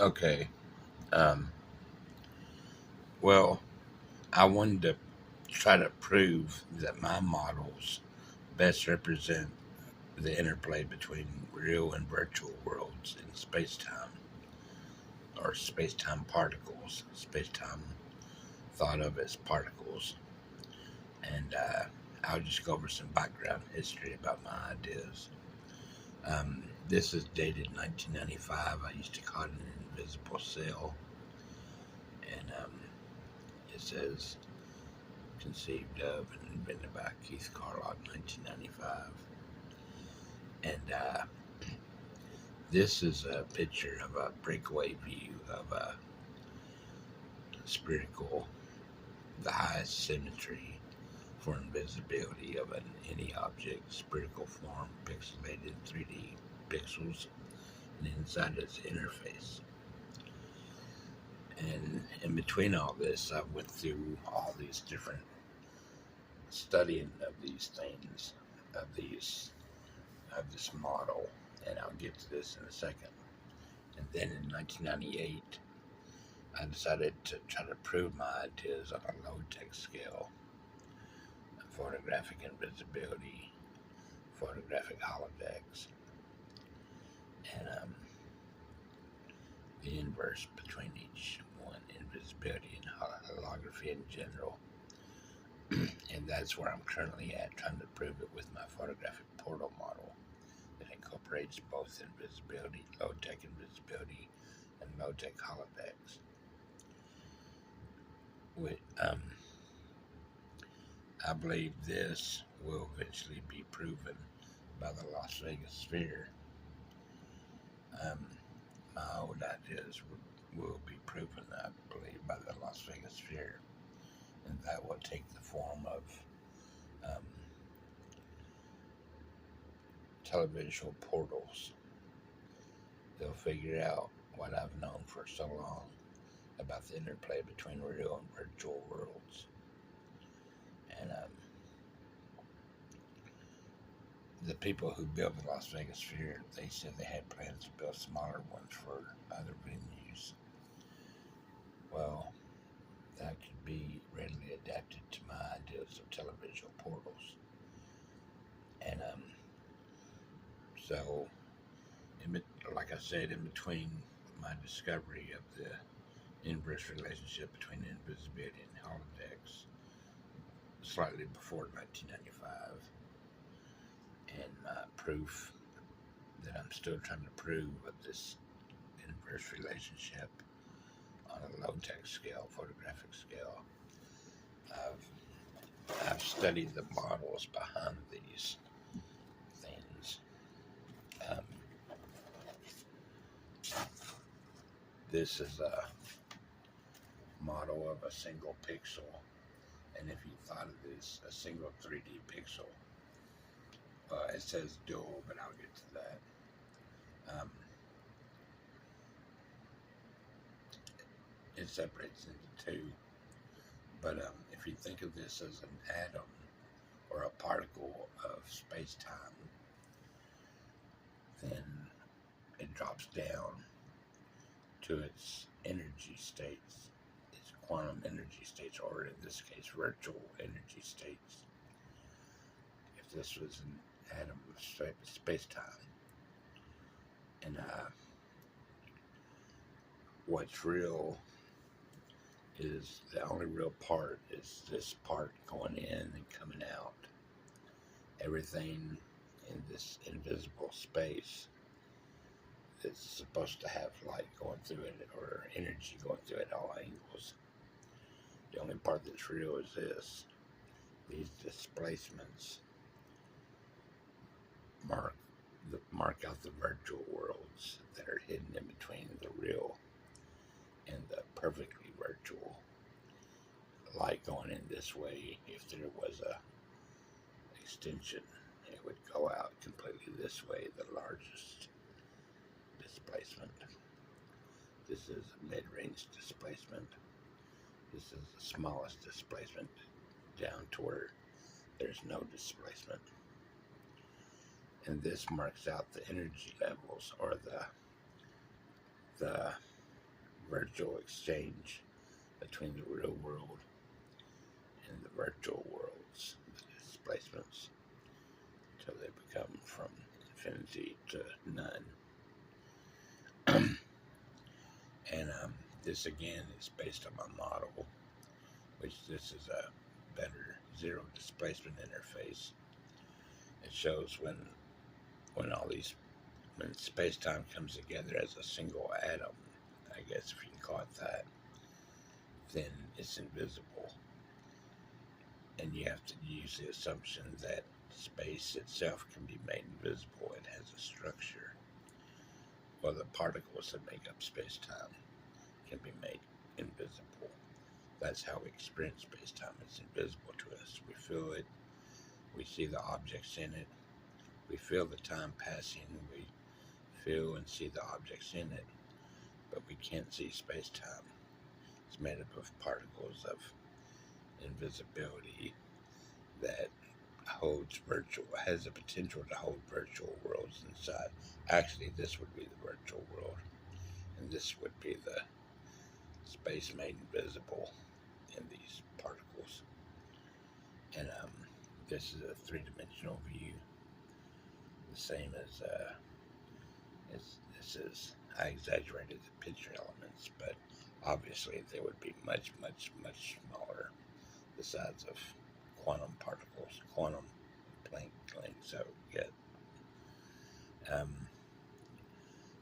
Okay. Um, well, I wanted to try to prove that my models best represent the interplay between real and virtual worlds in space time, or space time particles. Space time thought of as particles. And I'll just go over some background history about my ideas. This is dated 1995. I used to call it an invisible cell. And it says conceived of and invented by Keith Carlock, 1995. And this is a picture of a breakaway view of a spherical, the highest symmetry for invisibility of any object, spherical form, pixelated 3D pixels, and inside its interface. And in between all this, I went through all these different studying of these things, of these, of this model, and I'll get to this in a second. And then in 1998, I decided to try to prove my ideas on a low-tech scale: photographic invisibility, photographic holodecks, and the inverse between each one, invisibility and holography in general. And that's where I'm currently at, trying to prove it with my photographic portal model that incorporates both invisibility, low-tech invisibility, and low-tech holodecks. With, I believe this will eventually be proven by the Las Vegas Sphere. Um, my old ideas will be proven, I believe, by the Las Vegas Sphere, and that will take the form of um, televisual portals. They'll figure out what I've known for so long about the interplay between real and virtual worlds. And the people who built the Las Vegas Sphere, they said they had plans to build smaller ones for other venues. Well, that could be readily adapted to my ideas of televisual portals. And so, like I said, in between my discovery of the inverse relationship between invisibility and holodecks, slightly before 1995, and my proof that I'm still trying to prove of this inverse relationship on a low-tech scale, photographic scale. I've studied the models behind these things. Um, this is a model of a single pixel, and if you thought of this, a single 3D pixel, it says dual, but I'll get to that. It separates into two, but if you think of this as an atom or a particle of space-time, then it drops down to its energy states, its quantum energy states, or in this case, virtual energy states. If this was an atom of space-time, and what's real is the only real part is this part going in and coming out. Everything in this invisible space is supposed to have light going through it or energy going through it at all angles. The only part that's real is this. These displacements mark out the virtual worlds that are hidden in between the real and the perfectly virtual. Light going in this way, if there was a extension, it would go out completely this way, the largest displacement. This is a mid-range displacement. This is the smallest displacement down to where there's no displacement. And this marks out the energy levels, or the virtual exchange between the real world and the virtual worlds, the displacements, until they become from infinity to none. And this again is based on my model, which this is a better zero displacement interface. It shows when space-time comes together as a single atom, I guess if you can call it that, then it's invisible. And you have to use the assumption that space itself can be made invisible. It has a structure. Well, the particles that make up space-time can be made invisible. That's how we experience space-time. It's invisible to us. We feel it. We see the objects in it. We feel the time passing. We feel and see the objects in it. But we can't see space-time. It's made up of particles of invisibility that has the potential to hold virtual worlds inside. Actually, this would be the virtual world, and this would be the space made invisible in these particles. And this is a three-dimensional view, the same as this is. I exaggerated the picture elements, but obviously they would be much, much, much smaller, the size of quantum particles, quantum Planck lengths I would get.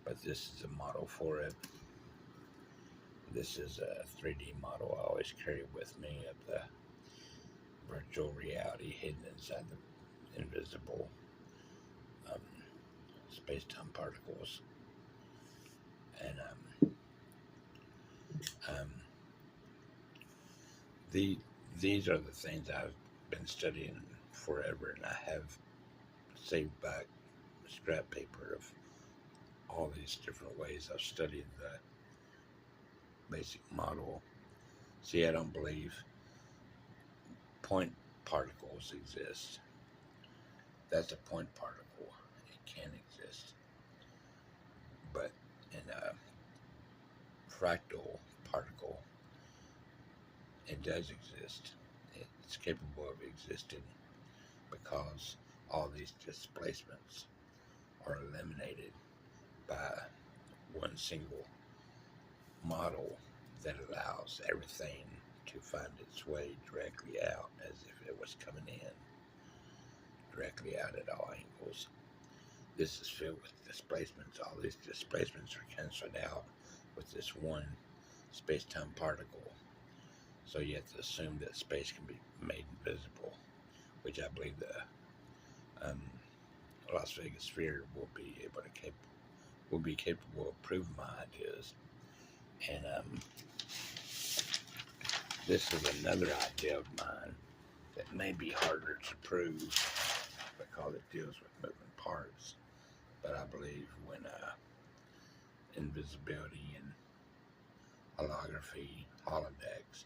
But this is a model for it. This is a 3D model I always carry with me of the virtual reality hidden inside the invisible space-time particles. And these are the things I've been studying forever, and I have saved back scrap paper of all these different ways I've studied the basic model. See, I don't believe point particles exist. That's a point particle. It can exist. But in a fractal particle, it does exist. It's capable of existing because all these displacements are eliminated by one single model that allows everything to find its way directly out as if it was coming in directly out at all angles. This is filled with displacements. All these displacements are canceled out with this one space-time particle. So you have to assume that space can be made invisible, which I believe the Las Vegas sphere will be capable of proving my ideas. And this is another idea of mine that may be harder to prove because it deals with moving parts. But I believe when invisibility and holography, holodecks,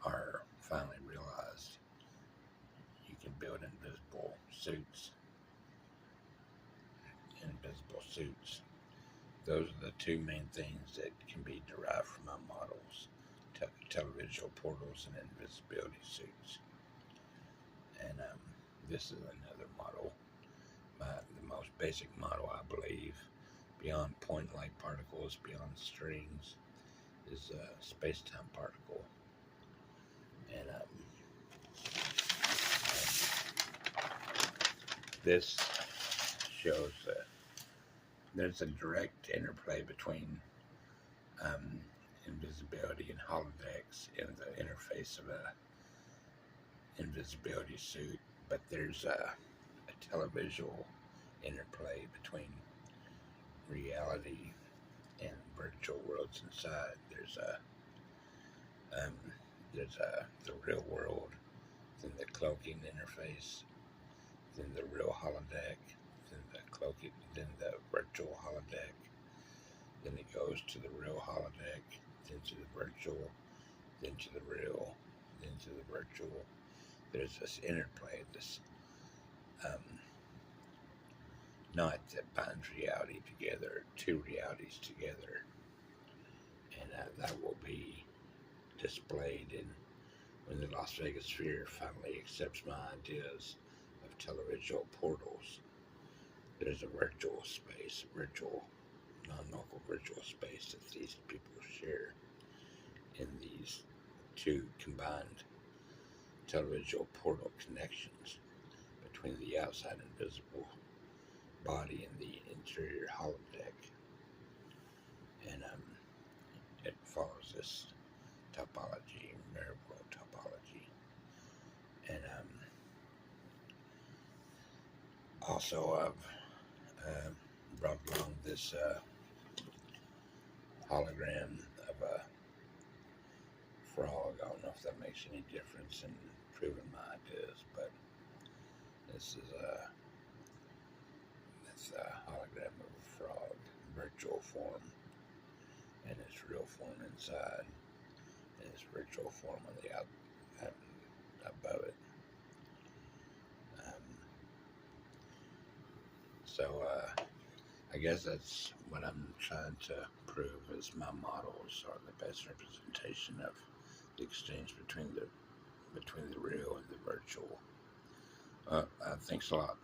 are finally realized, you can build invisible suits. Those are the two main things that can be derived from my models: televisual portals and invisibility suits. And this is another model. The most basic model, I believe, beyond point-like particles, beyond strings, is a space-time particle. And this shows that there's a direct interplay between invisibility and holodecks in the interface of a invisibility suit, but there's a televisual interplay between reality and virtual worlds inside. There's the real world, then the cloaking interface, then the real holodeck, then the cloaking, then the virtual holodeck, then it goes to the real holodeck, then to the virtual, then to the real, then to the virtual. There's this interplay, this knot that binds reality together, two realities together. and that will be displayed in when the Las Vegas Sphere finally accepts my ideas of televisual portals. There's a virtual space, virtual, non-local virtual space that these people share in these two combined televisual portal connections between the outside invisible body and the interior holodeck. And it follows this topology, mirror world topology. And also I've brought along this hologram of a frog. I don't know if that makes any difference in proving my ideas, but this is a hologram of a frog, virtual form, and its real form inside, and its virtual form on the out above it. So I guess that's what I'm trying to prove is my models are the best representation of the exchange between the real and the virtual. Thanks a lot.